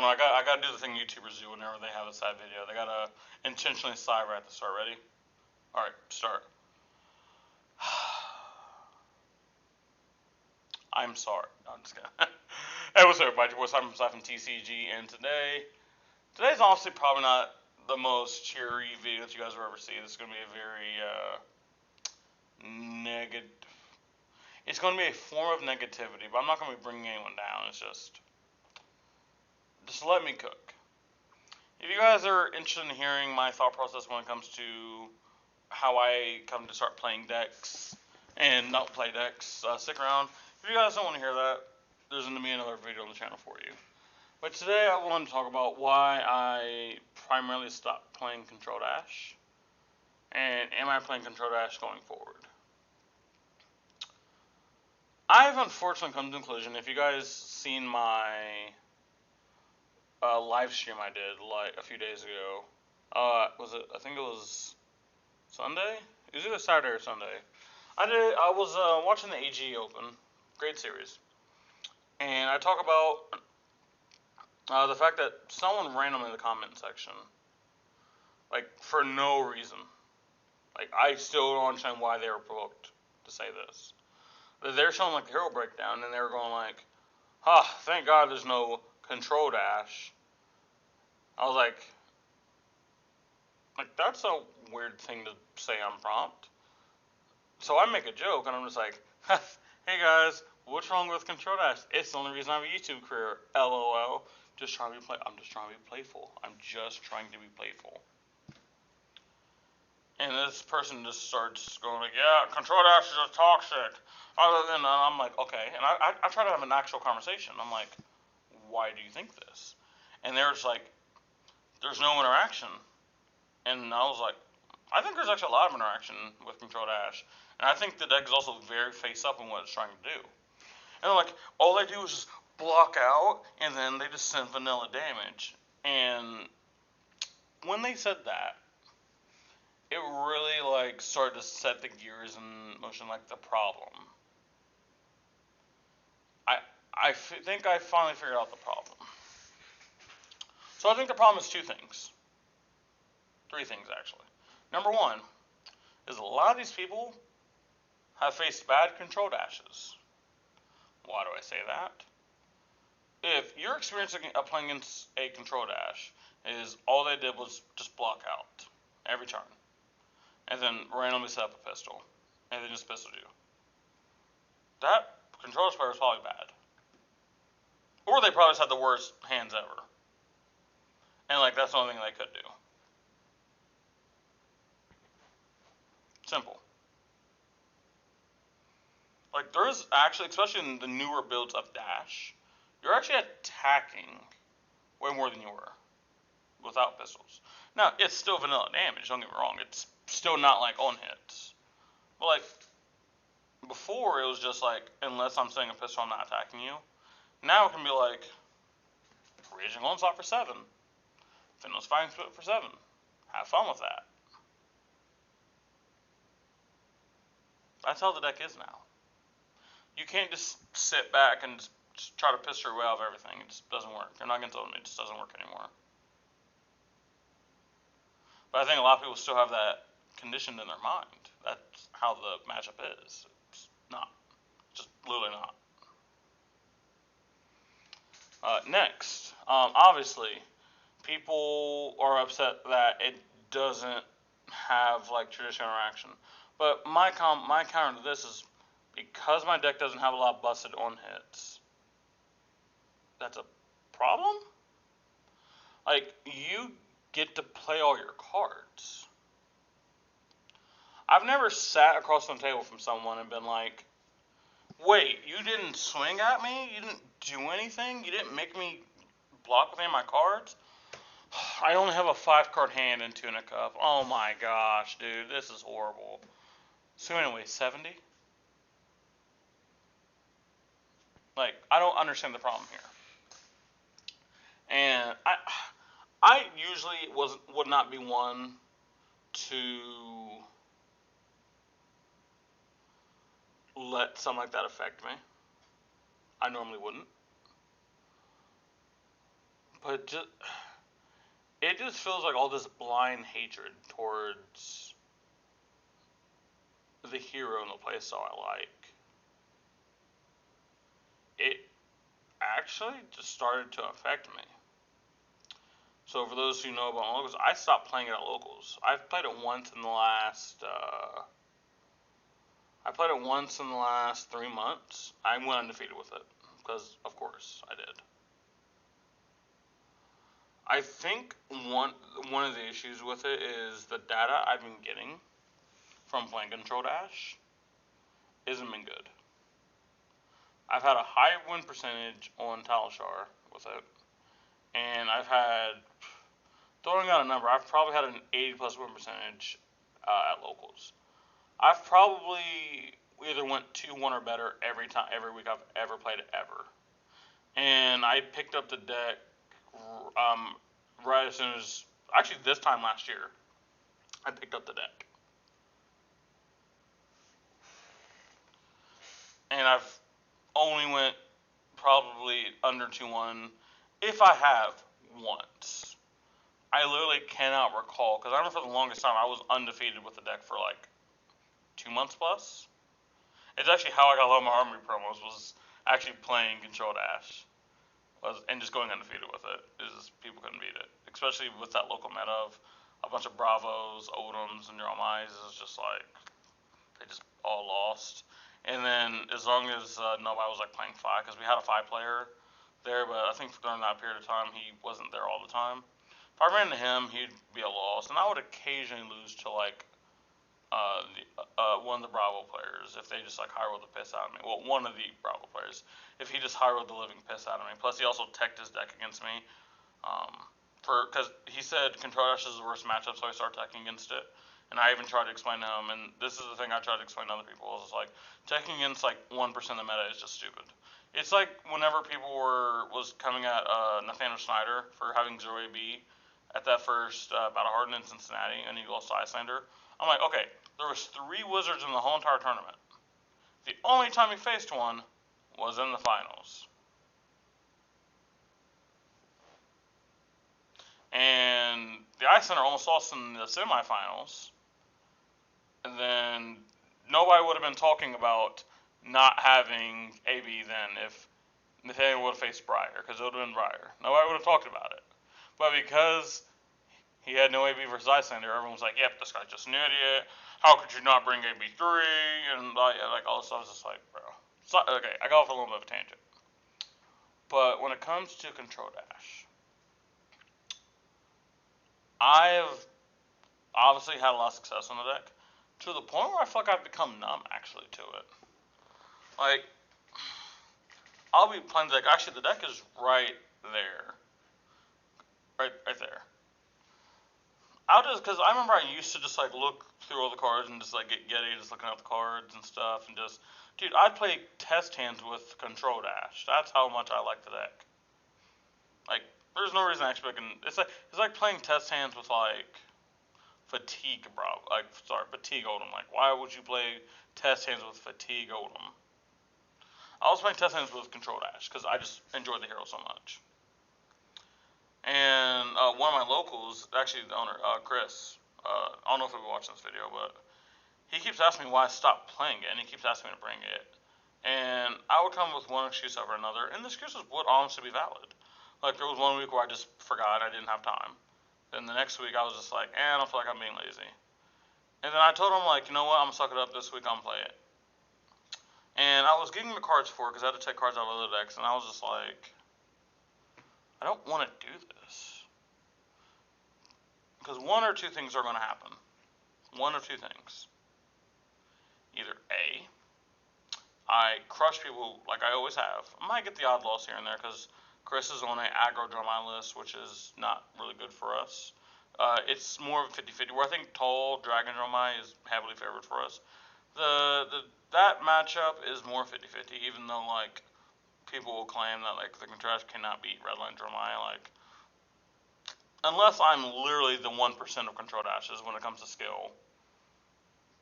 know. I gotta do the thing YouTubers do whenever they have a sad video. They gotta intentionally sigh right at the start. Ready? All right, start. I'm sorry. No, I'm just kidding. Hey, what's up, everybody? What's up? I'm from TCG, and today's honestly probably not the most cheery video that you guys will ever see. This is gonna be a very negative. It's gonna be a form of negativity, but I'm not gonna be bringing anyone down. It's just let me cook. If you guys are interested in hearing my thought process when it comes to how I come to start playing decks and not play decks, stick around. If you guys don't want to hear that, there's going to be another video on the channel for you. But today I want to talk about why I primarily stopped playing Control Dash, and am I playing Control Dash going forward. I've unfortunately come to the conclusion, if you guys seen my live stream I did like a few days ago, was it? I think it was Sunday. It was either Saturday or Sunday. I was watching the AG Open, great series, and I talk about the fact that someone randomly in the comment section, like for no reason, like I still don't understand why they were provoked to say this. They're showing like the hero breakdown, and they were going like, thank God there's no Control Dash." I was like that's a weird thing to say on prompt. So I make a joke, and I'm just like, "Hey guys, what's wrong with Control Dash? It's the only reason I have a YouTube career. LOL. I'm just trying to be playful. I'm just trying to be playful." And this person just starts going like, "Yeah, Control Dash is just toxic." Other than I'm like, okay, and I try to have an actual conversation. I'm like, "Why do you think this?" And they're just like, "There's no interaction." And I was like, I think there's actually a lot of interaction with Control Dash. And I think the deck is also very face up in what it's trying to do. And they're like, all they do is just block out, and then they just send vanilla damage. And when they said that, it really like started to set the gears in motion, like the problem. I think I finally figured out the problem. So I think the problem is two things. Three things, actually. Number one is a lot of these people have faced bad Control Dashes. Why do I say that? If you're experiencing playing against a Control Dash, is all they did was just block out every turn, and then randomly set up a pistol, and then just pistol you. That Control Dash player is probably bad. Or they probably just had the worst hands ever. And like that's the only thing they could do. Simple. Like there's actually, especially in the newer builds of Dash, you're actually attacking way more than you were without pistols. Now it's still vanilla damage. Don't get me wrong. It's still not like on hits. But like before, it was just like unless I'm setting a pistol, I'm not attacking you. Now it can be like Raging Onslaught for 7, Finless Fighting Spit for 7. Have fun with that. That's how the deck is now. You can't just sit back and just try to piss your way out of everything. It just doesn't work. You're not going to tell them it just doesn't work anymore. But I think a lot of people still have that conditioned in their mind. That's how the matchup is. It's not. Just literally not. Next, obviously, people are upset that it doesn't have like traditional interaction. But my counter to this is because my deck doesn't have a lot of busted on hits. That's a problem. Like you get to play all your cards. I've never sat across the table from someone and been like, "Wait, you didn't swing at me? You didn't do anything? You didn't make me block with any of my cards? I only have a 5-card hand in Tuna Cup. Oh my gosh, dude, this is horrible." So anyway, 70? Like, I don't understand the problem here. And I usually would not be one to let something like that affect me. I normally wouldn't. But it just feels like all this blind hatred towards the hero and the playstyle I like. It actually just started to affect me. So for those who know about locals, I stopped playing it at locals. I've played it once in the last. I played it once in the last 3 months. I went undefeated with it because, of course, I did. I think one of the issues with it is the data I've been getting from playing Control Dash isn't been good. I've had a high win percentage on Talishar with it, and I've had, throwing out a number, I've probably had an 80 plus win percentage at locals. I've probably either went 2-1 or better every week I've ever played it ever. And I picked up the deck right as soon as, actually this time last year, I picked up the deck. And I've only went probably under 2-1, if I have, once. I literally cannot recall, because I remember for the longest time I was undefeated with the deck for like 2 months plus. It's actually how I got a lot of my armory promos, was actually playing Control Dash. And just going undefeated with it, is people couldn't beat it. Especially with that local meta of a bunch of Bravos, Odoms, and Euromais, it's just like, they just all lost. And then as long as nobody was like playing 5, because we had a 5 player there, but I think during that period of time he wasn't there all the time. If I ran into him, he'd be a loss, and I would occasionally lose to like one of the Bravo players if they just like high rolled the piss out of me. Well, one of the Bravo players, if he just high rolled the living piss out of me. Plus, he also teched his deck against me. Because he said Control Dash is the worst matchup, so I started teching against it. And I even tried to explain to him, and this is the thing I tried to explain to other people, is like, teching against like 1% of the meta is just stupid. It's like whenever people was coming at Nathaniel Schneider for having 0 AB at that first Battle Hardened in Cincinnati, and he lost to Icelander. I'm like, okay, there was 3 wizards in the whole entire tournament. The only time he faced one was in the finals. And the Icelander almost lost in the semifinals. And then nobody would have been talking about not having AB then if Nathaniel would have faced Briar, because it would have been Briar. Nobody would have talked about it. But because he had no AB versus Icelander, everyone was like, yep, this guy's just an idiot. How could you not bring AB3? And like all this stuff. I was just like, bro. So, okay, I got off a little bit of a tangent. But when it comes to Control Dash, I've obviously had a lot of success on the deck, to the point where I feel like I've become numb actually to it. Like, I'll be playing the deck. Actually, the deck is right there. Right there. Because I remember I used to just like look through all the cards and just like get giddy, just looking at the cards and stuff, and just, dude, I'd play test hands with Control Dash. That's how much I like the deck. Like, there's no reason actually it's like playing test hands with like Fatigue, bro. Fatigue Oldhim. Like, why would you play test hands with Fatigue Oldhim? I was playing test hands with Control Dash because I just enjoyed the hero so much. And one of my locals, actually the owner, Chris, I don't know if he'll be watching this video, but he keeps asking me why I stopped playing it, and he keeps asking me to bring it. And I would come with one excuse over another, and the excuses would honestly be valid. Like, there was one week where I just forgot, I didn't have time. Then the next week I was just like, I don't feel like I'm being lazy. And then I told him, like, you know what, I'm going to suck it up this week, I'm going to play it. And I was getting the cards for it, because I had to take cards out of other decks, and I was just like, I don't want to do this. Because one or two things are going to happen. One or two things. Either A, I crush people like I always have. I might get the odd loss here and there because Chris is on an aggro Dromai list, which is not really good for us. It's more of a 50-50, where I think tall Dragon Dromai is heavily favored for us. That matchup is more 50-50, even though like people will claim that like the contrast cannot beat Redline Dromai, like, unless I'm literally the 1% of Control Dashes when it comes to skill.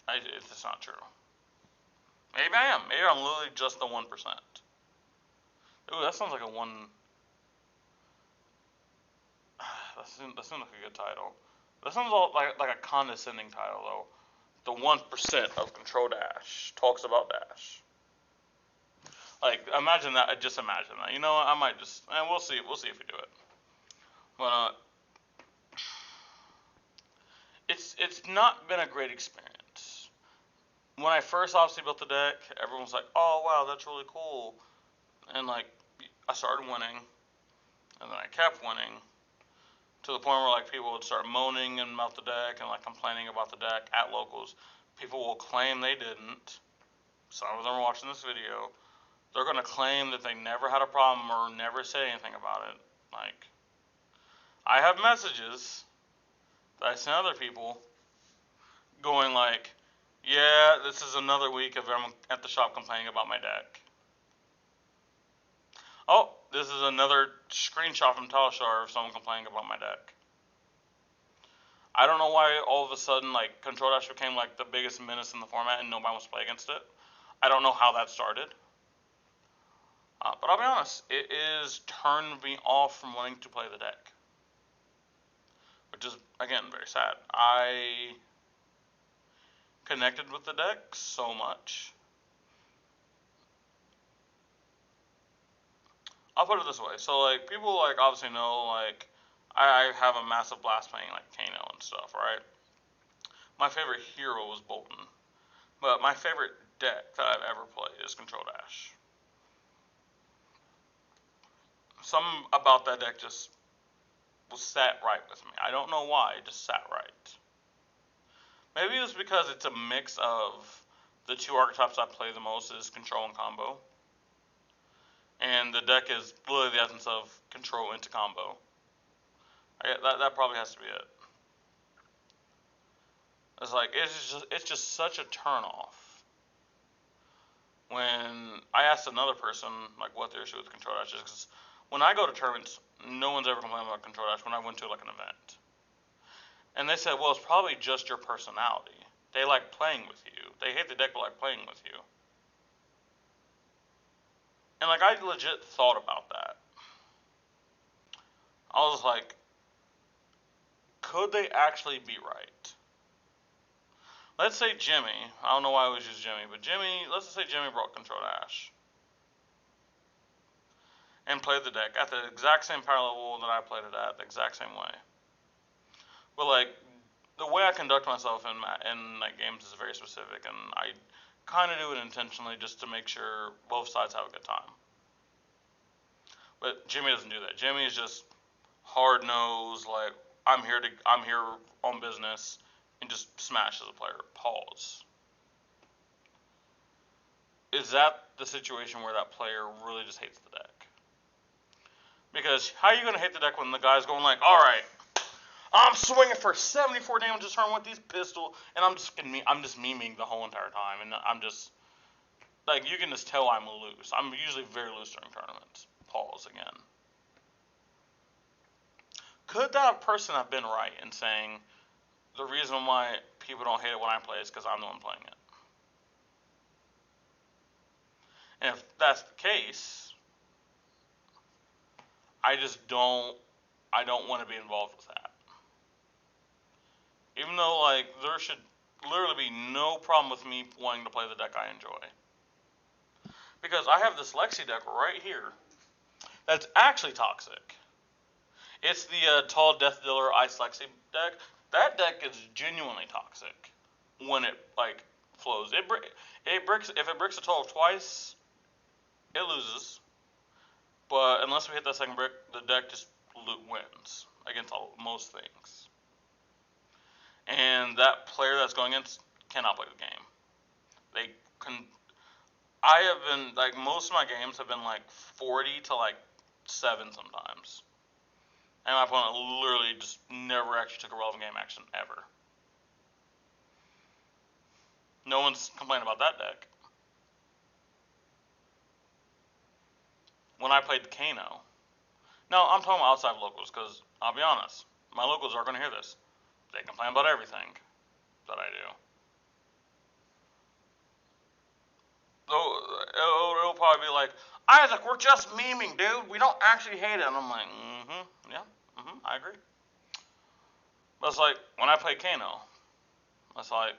It's just not true. Maybe I am. Maybe I'm literally just the 1%. Ooh, that sounds like a one. that seems like a good title. That sounds like a condescending title though. The 1% of Control Dash talks about Dash. Like imagine that. Just imagine that. You know what? I might just. And we'll see. We'll see if we do it. But it's not been a great experience. When I first obviously built the deck, everyone was like, "Oh wow, that's really cool," and like I started winning, and then I kept winning to the point where like people would start moaning about the deck and like complaining about the deck at locals. People will claim they didn't. Some of them are watching this video. They're gonna claim that they never had a problem or never say anything about it. Like I have messages that I send other people going like, yeah, this is another week of them at the shop complaining about my deck. Oh, this is another screenshot from Talishar of someone complaining about my deck. I don't know why all of a sudden like Control Dash became like the biggest menace in the format and nobody wants to play against it. I don't know how that started. But I'll be honest, it is turned me off from wanting to play the deck. Which is, again, very sad. I connected with the deck so much. I'll put it this way. So, like, people, like, obviously know, like, I have a massive blast playing, like, Kano and stuff, right? My favorite hero was Bolton. But my favorite deck that I've ever played is Control Dash. Something about that deck just was sat right with me. I don't know why, it just sat right. Maybe it was because it's a mix of the two archetypes I play the most is control and combo. And the deck is literally the essence of control into combo. That probably has to be it. It's like it's just such a turn off. When I asked another person like what their issue with Control Dash is, because when I go to tournaments, no one's ever complained about Control Dash when I went to like an event. And they said, well, it's probably just your personality. They like playing with you. They hate the deck but like playing with you. And like I legit thought about that. I was like, could they actually be right? Let's say Jimmy, I don't know why I always use Jimmy, but Jimmy, let's just say Jimmy brought Control Dash and played the deck at the exact same power level that I played it at, the exact same way. But like the way I conduct myself in like games is very specific, and I kind of do it intentionally just to make sure both sides have a good time. But Jimmy doesn't do that. Jimmy is just hard nosed, like I'm here on business, and just smash as a player. Pause. Is that the situation where that player really just hates the deck? Because how are you gonna hate the deck when the guy's going like, all right, I'm swinging for 74 damage this turn with these pistol, and I'm just memeing the whole entire time, and I'm just like you can just tell I'm loose. I'm usually very loose during tournaments. Pause again. Could that person have been right in saying the reason why people don't hate it when I play is because I'm the one playing it? And if that's the case, I don't want to be involved with that. Even though like there should literally be no problem with me wanting to play the deck I enjoy. Because I have this Lexi deck right here that's actually toxic. It's the Tall Death Dealer Ice Lexi deck. That deck is genuinely toxic when it like flows. It bricks if it bricks a 12 twice, it loses. But unless we hit that second brick, the deck just wins against most things. And that player that's going against cannot play the game. They can. I have been like most of my games have been like 40 to like 7 sometimes. And my opponent literally just never actually took a relevant game action ever. No one's complaining about that deck. When I played Kano. No, I'm talking about outside locals because I'll be honest, my locals are going to hear this. They complain about everything that I do. It'll probably be like, Isaac, we're just memeing, dude. We don't actually hate it. And I'm like, yeah, I agree. But it's like when I play Kano, it's like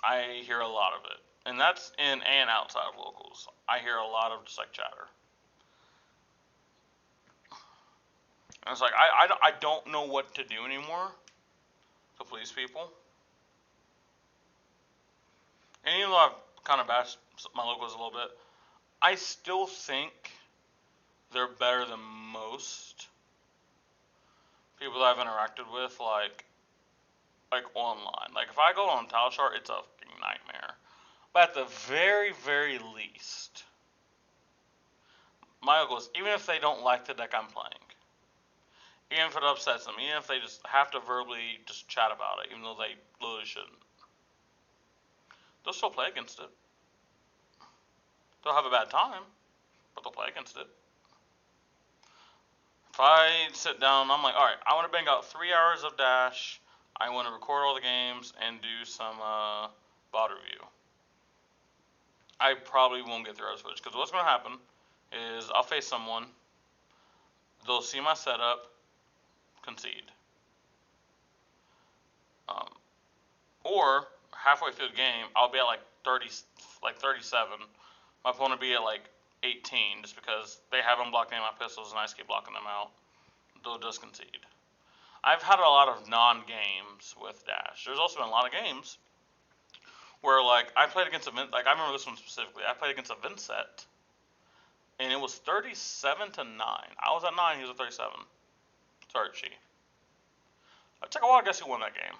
I hear a lot of it, and that's in and outside of locals. I hear a lot of just like chatter. And it's like I don't know what to do anymore to please people. And even though I've kind of bashed my locals a little bit, I still think they're better than most people that I've interacted with, like online. Like if I go on Tile Chart, it's a fucking nightmare. But at the very, very least, my locals, even if they don't like the deck I'm playing, even if it upsets them, even if they just have to verbally just chat about it, even though they literally shouldn't, they'll still play against it. They'll have a bad time, but they'll play against it. If I sit down, I'm like, all right, I want to bang out 3 hours of Dash. I want to record all the games and do some VOD review. I probably won't get 3 hours footage because what's going to happen is I'll face someone, they'll see my setup, concede. Or halfway through the game, I'll be at like 37. My opponent will be at like 18 just because they haven't blocked any of my pistols and I just keep blocking them out. They'll just concede. I've had a lot of non-games with Dash. There's also been a lot of games where like I played against like I remember this one specifically. I played against a Vincent, and it was 37-9. I was at 9, he was at 37. Sorry, she. It took a while to guess who won that game.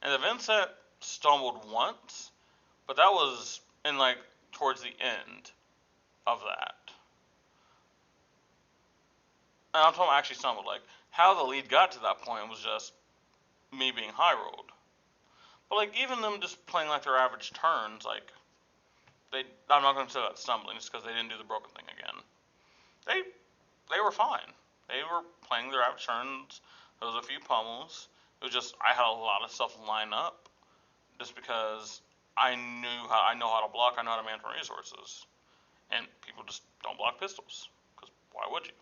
And the Vincent stumbled once, but that was in like towards the end of that. And I'm talking actually stumbled. Like how the lead got to that point was just me being high rolled. But like even them just playing like their average turns, like I'm not going to say that stumbling just because they didn't do the broken thing again. They were fine. They were playing their average turns. There was a few pummels. It was just I had a lot of stuff line up just because I know how to block. I know how to manage my resources, and people just don't block pistols because why would you?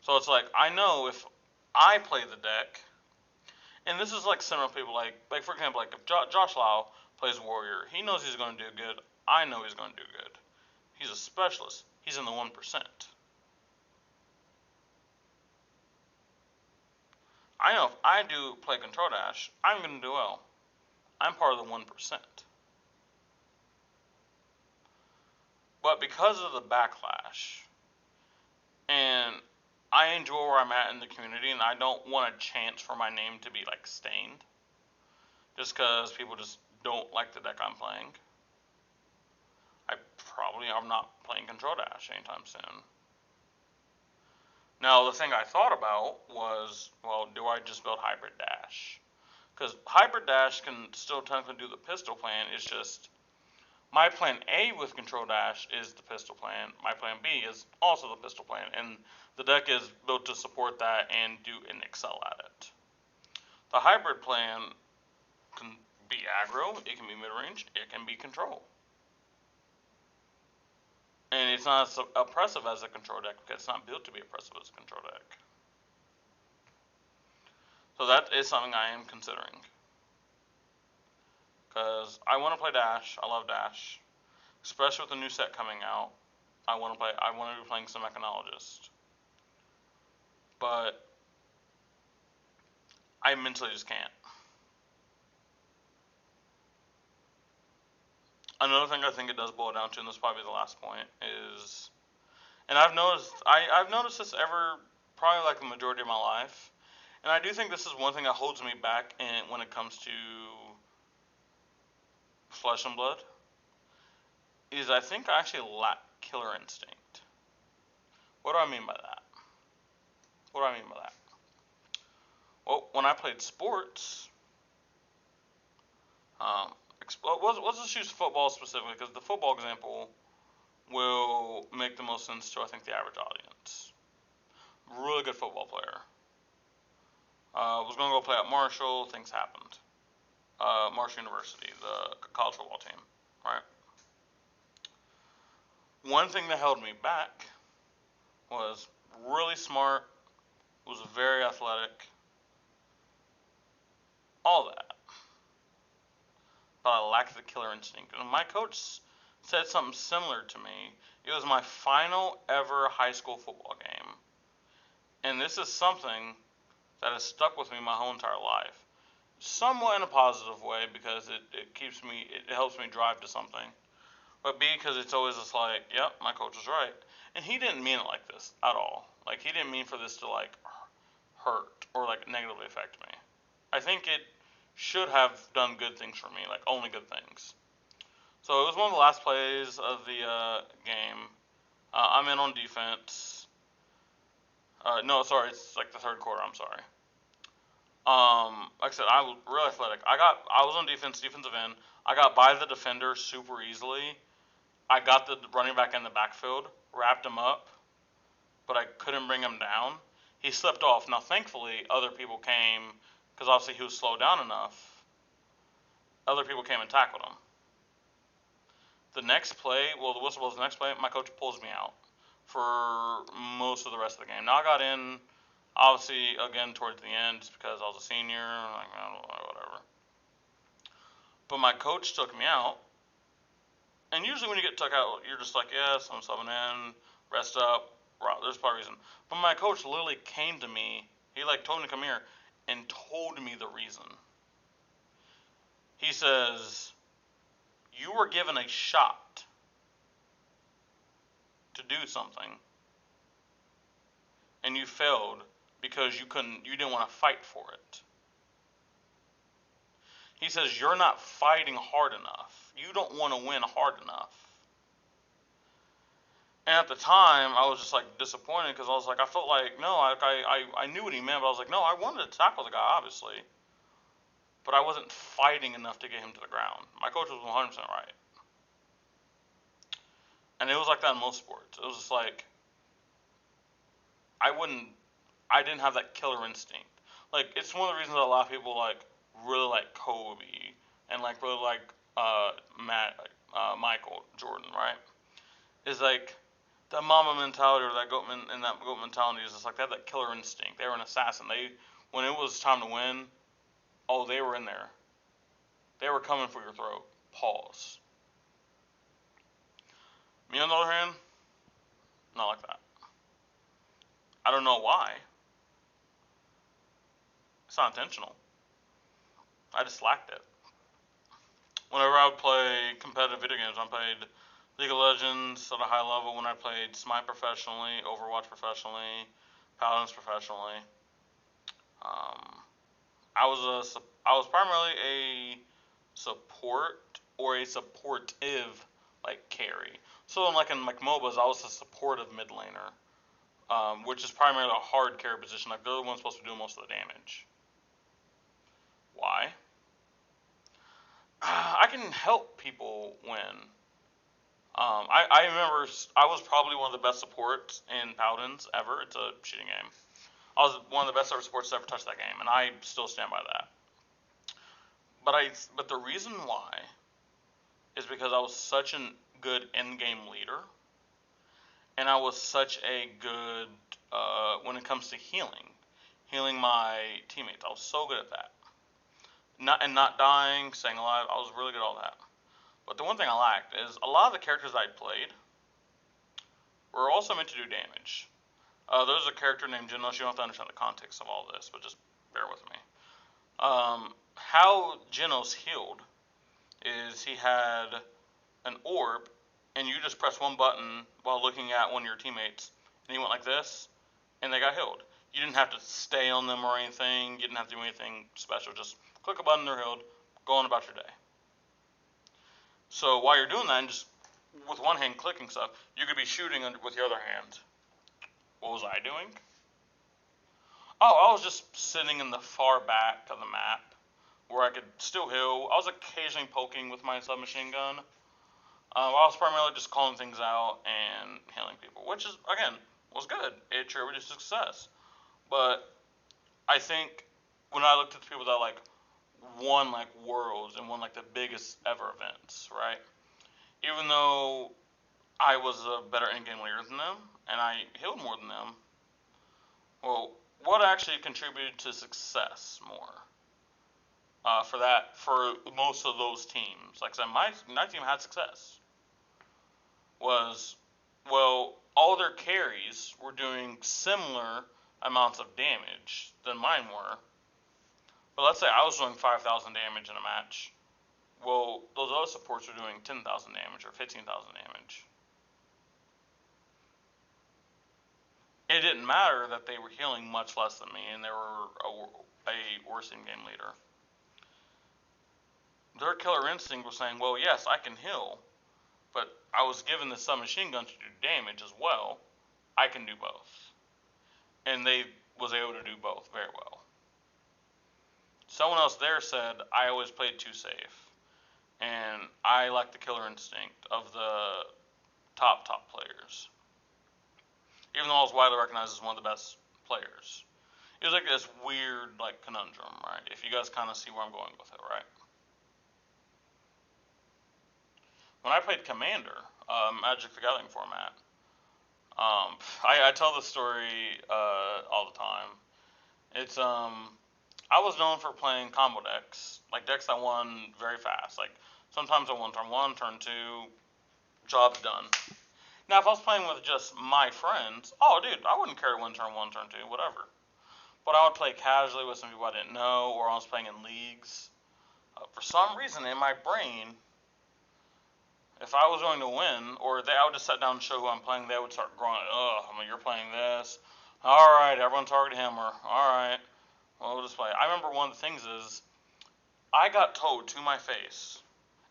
So it's like I know if I play the deck, and this is like similar to people like for example like if Josh Lau plays Warrior, he knows he's going to do good. I know he's going to do good. He's a specialist. He's in the 1%. I know if I do play Control Dash, I'm going to do well. I'm part of the 1%. But because of the backlash, and I enjoy where I'm at in the community, and I don't want a chance for my name to be like stained, just because people just don't like the deck I'm playing. I'm not playing Control Dash anytime soon. Now, the thing I thought about was, well, do I just build Hybrid Dash? Because Hybrid Dash can still technically do the pistol plan. It's just my plan A with Control Dash is the pistol plan. My plan B is also the pistol plan, and the deck is built to support that and do and excel at it. The hybrid plan can be aggro, it can be mid range, it can be control. And it's not as oppressive as a control deck because it's not built to be oppressive as a control deck. So that is something I am considering. Because I want to play Dash. I love Dash. Especially with the new set coming out. I want to be playing some Mechanologist. But I mentally just can't. Another thing I think it does boil down to, and this is probably the last point, is, and I've noticed this probably like the majority of my life, and I do think this is one thing that holds me back when it comes to Flesh and Blood, is I think I actually lack killer instinct. What do I mean by that? Well, when I played sports, let's just use football specifically, because the football example will make the most sense to, I think, the average audience. Really good football player. Was going to go play at Marshall. Things happened. Marshall University, the college football team, right? One thing that held me back was really smart, was very athletic, all that. But I lacked the killer instinct. And my coach said something similar to me. It was my final ever high school football game. And this is something that has stuck with me my whole entire life. Somewhat in a positive way because it helps me drive to something. But B, because it's always just like, yep, my coach was right. And he didn't mean it like this at all. Like, he didn't mean for this to, like, hurt or, like, negatively affect me. I think it should have done good things for me, like, only good things. So it was one of the last plays of the game. I'm in on defense. No, sorry, it's like the third quarter. I'm sorry. Like I said, I was really athletic. I was on defensive end. I got by the defender super easily. I got the running back in the backfield, wrapped him up, but I couldn't bring him down. He slipped off. Now, thankfully, other people came because obviously he was slowed down enough. Other people came and tackled him. The next play, well, the whistle blows the next play. My coach pulls me out for most of the rest of the game. Now I got in, obviously, again towards the end, just because I was a senior, like whatever. But my coach took me out, and usually when you get took out, you're just like, yes, I'm subbing in, rest up. There's probably a reason. But my coach literally came to me. He like told me to come here, and told me the reason. He says, you were given a shot to do something, and you failed because you didn't want to fight for it. He says, you're not fighting hard enough. You don't want to win hard enough. And at the time, I was just like disappointed because I was like, I felt like, no, I knew what he meant, but I was like, no, I wanted to tackle the guy, obviously. But I wasn't fighting enough to get him to the ground. My coach was 100% right. And it was like that in most sports. It was just like, I didn't have that killer instinct. Like, it's one of the reasons that a lot of people, like, really like Kobe and, like, really like Michael Jordan, right? Is like, that Mamba mentality or that goat mentality is just like, they had that killer instinct. They were an assassin. When it was time to win, oh, they were in there. They were coming for your throat. Pause. Me, on the other hand, not like that. I don't know why. It's not intentional. I just lacked it. Whenever I would play competitive video games, I played League of Legends at a high level. When I played Smite professionally, Overwatch professionally, Paladins professionally, I was primarily a support or a supportive like carry. So in like MOBAs, I was a supportive mid laner, which is primarily a hard carry position. Like they're the ones supposed to do most of the damage. Why? I can help people win. I remember I was probably one of the best supports in Paladins ever. It's a shooting game. I was one of the best ever supports to ever touch that game, and I still stand by that. But the reason why is because I was such a good in-game leader, and I was such a good when it comes to healing my teammates. I was so good at that. Not dying, staying alive. I was really good at all that. But the one thing I lacked is a lot of the characters I played were also meant to do damage. There's a character named Genos. You don't have to understand the context of all this, but just bear with me. How Genos healed is he had an orb, and you just press one button while looking at one of your teammates, and he went like this, and they got healed. You didn't have to stay on them or anything. You didn't have to do anything special. Just click a button, they're healed. Go on about your day. So while you're doing that, and just with one hand clicking stuff, you could be shooting with your other hand. What was I doing? Oh, I was just sitting in the far back of the map where I could still heal. I was occasionally poking with my submachine gun. I was primarily just calling things out and healing people, which is, again, was good. It attributed to success. But I think when I looked at the people that like won like worlds and won like the biggest ever events, right? Even though I was a better in-game leader than them, and I healed more than them. Well, what actually contributed to success more for most of those teams? Like I said, my team had success. Was all their carries were doing similar amounts of damage than mine were. But let's say I was doing 5,000 damage in a match. Well, those other supports were doing 10,000 damage or 15,000 damage. It didn't matter that they were healing much less than me and they were a worse in-game leader. Their killer instinct was saying, well, yes, I can heal, but I was given the submachine gun to do damage as well. I can do both. And they was able to do both very well. Someone else there said, I always played too safe. And I like the killer instinct of the top players. Even though I was widely recognized as one of the best players. It was like this weird conundrum, right? If you guys kind of see where I'm going with it, right? When I played Commander, Magic the Gathering format, I tell the story all the time. It's I was known for playing combo decks, like decks that won very fast. Like sometimes I won turn 1, turn 2, job's done. Now if I was playing with just my friends, oh dude, I wouldn't care to win turn 1, turn 2, whatever. But I would play casually with some people I didn't know, or I was playing in leagues. For some reason in my brain, if I was going to win, or I would just sit down and show who I'm playing, they would start growing. You're playing this. All right, everyone target him. Or all right, well, we'll just play. I remember one of the things is I got told to my face,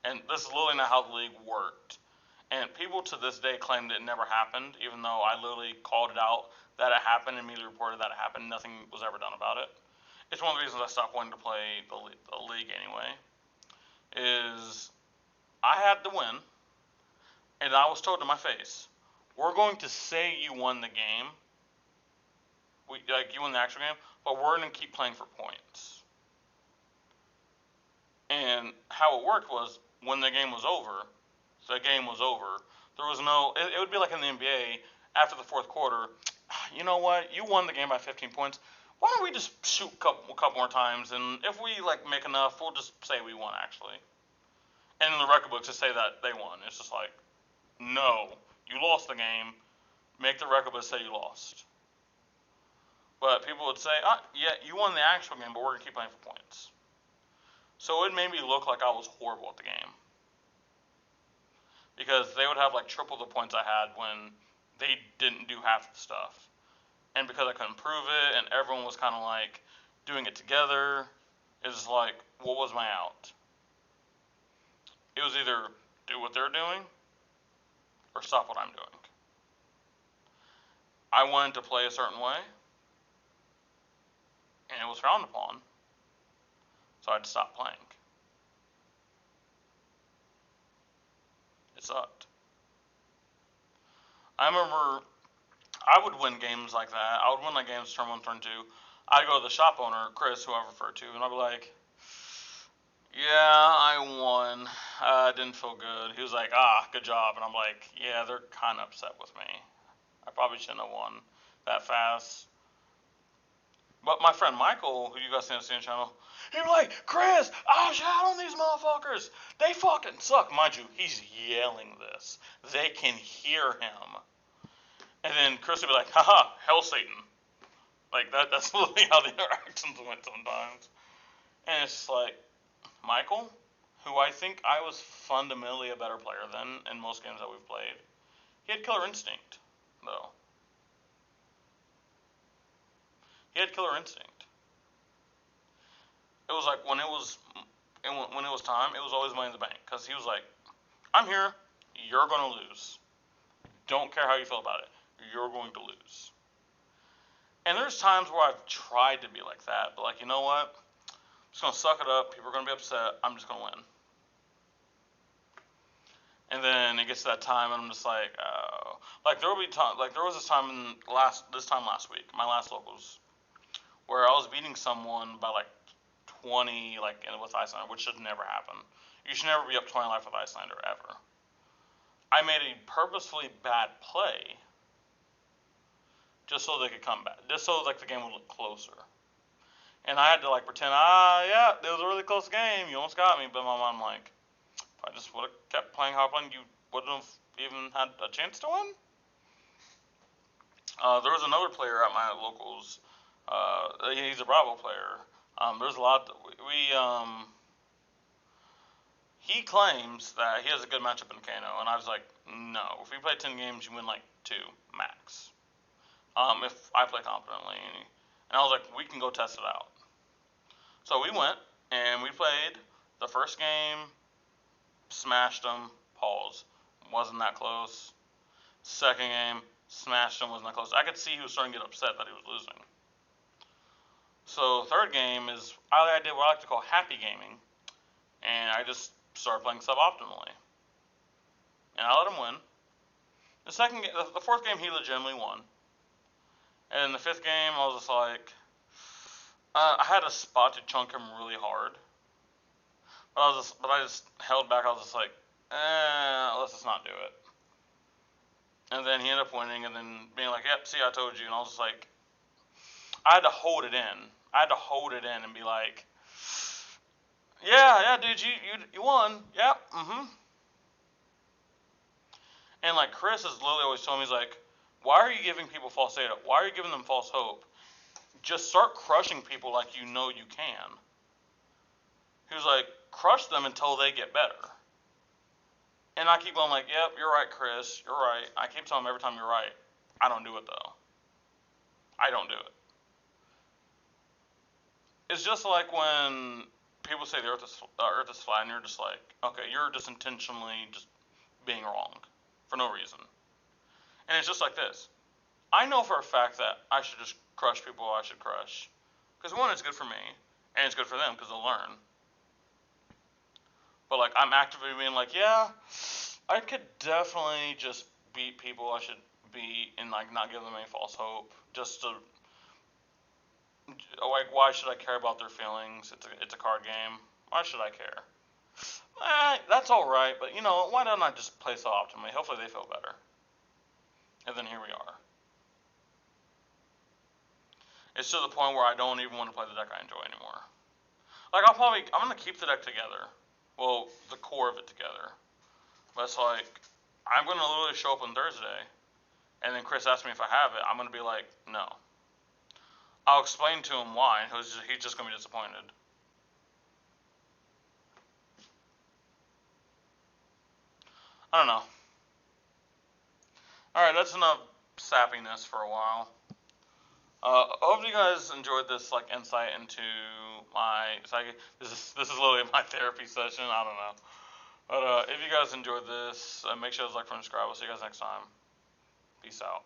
and this is literally not how the league worked. And people to this day claim that it never happened, even though I literally called it out that it happened and immediately reported that it happened. Nothing was ever done about it. It's one of the reasons I stopped wanting to play the league anyway. Is I had to win, and I was told to my face, we're going to say you won the game, you won the actual game, but we're going to keep playing for points. And how it worked was when the game was over, there was no, it would be like in the NBA after the fourth quarter, you know what, you won the game by 15 points. Why don't we just shoot a couple more times, and if we make enough, we'll just say we won actually. And in the record books, just say that they won. It's just like, no, you lost the game. Make the record book say you lost. But people would say, yeah, you won the actual game, but we're going to keep playing for points. So it made me look like I was horrible at the game. Because they would have triple the points I had when they didn't do half the stuff. And because I couldn't prove it, and everyone was kind of doing it together, it was like, what was my out? It was either do what they're doing, or stop what I'm doing. I wanted to play a certain way, and it was frowned upon, so I had to stop playing. It sucked. I remember I would win games like that. I would win games turn 1, turn 2. I'd go to the shop owner, Chris, who I refer to, and I'd be like, yeah, I won. Didn't feel good. He was like, good job. And I'm like, yeah, they're kind of upset with me. I probably shouldn't have won that fast. But my friend Michael, who you guys see on the channel, he'd be like, Chris, I'll shout on these motherfuckers. They fucking suck. Mind you, he's yelling this. They can hear him. And then Chris would be like, haha, hell Satan. That's literally how the interactions went sometimes. And it's just like, Michael, who I think I was fundamentally a better player than in most games that we've played, he had killer instinct, though. He had killer instinct. It was like when it was time, it was always money in the bank. Because he was like, I'm here, you're going to lose. Don't care how you feel about it. You're going to lose. And there's times where I've tried to be like that, but you know what? I'm just going to suck it up. People are going to be upset. I'm just going to win. And then it gets to that time, and I'm just like, oh. There will be time. There was this time last week, my last locals, where I was beating someone by 20, with Iyslander, which should never happen. You should never be up 20 life with Iyslander ever. I made a purposefully bad play just so they could come back, just so like the game would look closer. And I had to like pretend, yeah, it was a really close game. You almost got me, but my mom like, if I just would have kept playing how I played, you wouldn't have even had a chance to win. There was another player at my locals. He's a Bravo player. There's a lot. He claims that he has a good matchup in Kano, and I was like, no. If we play 10 games, you win like 2 max. If I play competently, and I was like, we can go test it out. So we went and we played the first game, smashed him, pause. Wasn't that close. Second game, smashed him, wasn't that close. I could see he was starting to get upset that he was losing. So third game is I did what I like to call happy gaming, and I just started playing suboptimally, and I let him win. The fourth game, he legitimately won, and in the fifth game, I was just like, I had a spot to chunk him really hard, but I just held back. I was just like, let's just not do it. And then he ended up winning, and then being like, yep, see, I told you. And I was just like, I had to hold it in. I had to hold it in and be like, yeah, dude, you won. Yep, And like Chris has literally always told me, he's like, why are you giving people false data? Why are you giving them false hope? Just start crushing people like you know you can. He was like, crush them until they get better. And I keep going like, yep, you're right, Chris. You're right. I keep telling him every time you're right. I don't do it, though. I don't do it. It's just like when people say the earth is flat, and you're just like, okay, you're just intentionally just being wrong for no reason. And it's just like this. I know for a fact that I should just crush people I should crush. Because one, it's good for me, and it's good for them because they'll learn. But like, I'm actively being like, yeah, I could definitely just beat people I should beat and like not give them any false hope. Just to like, why should I care about their feelings? It's a card game. Why should I care? That's all right, but you know, why don't I just play so optimally? Hopefully they feel better. And then here we are. It's to the point where I don't even want to play the deck I enjoy anymore. Like I'm gonna keep the deck together. Well, the core of it together. But it's like, I'm gonna literally show up on Thursday, and then Chris asks me if I have it. I'm gonna be like, no. I'll explain to him why, and he's just gonna be disappointed. I don't know. Alright, that's enough sappiness for a while. I hope you guys enjoyed this like insight into my psychic. This is literally my therapy session. I don't know. But if you guys enjoyed this, make sure to like, and subscribe. We'll see you guys next time. Peace out.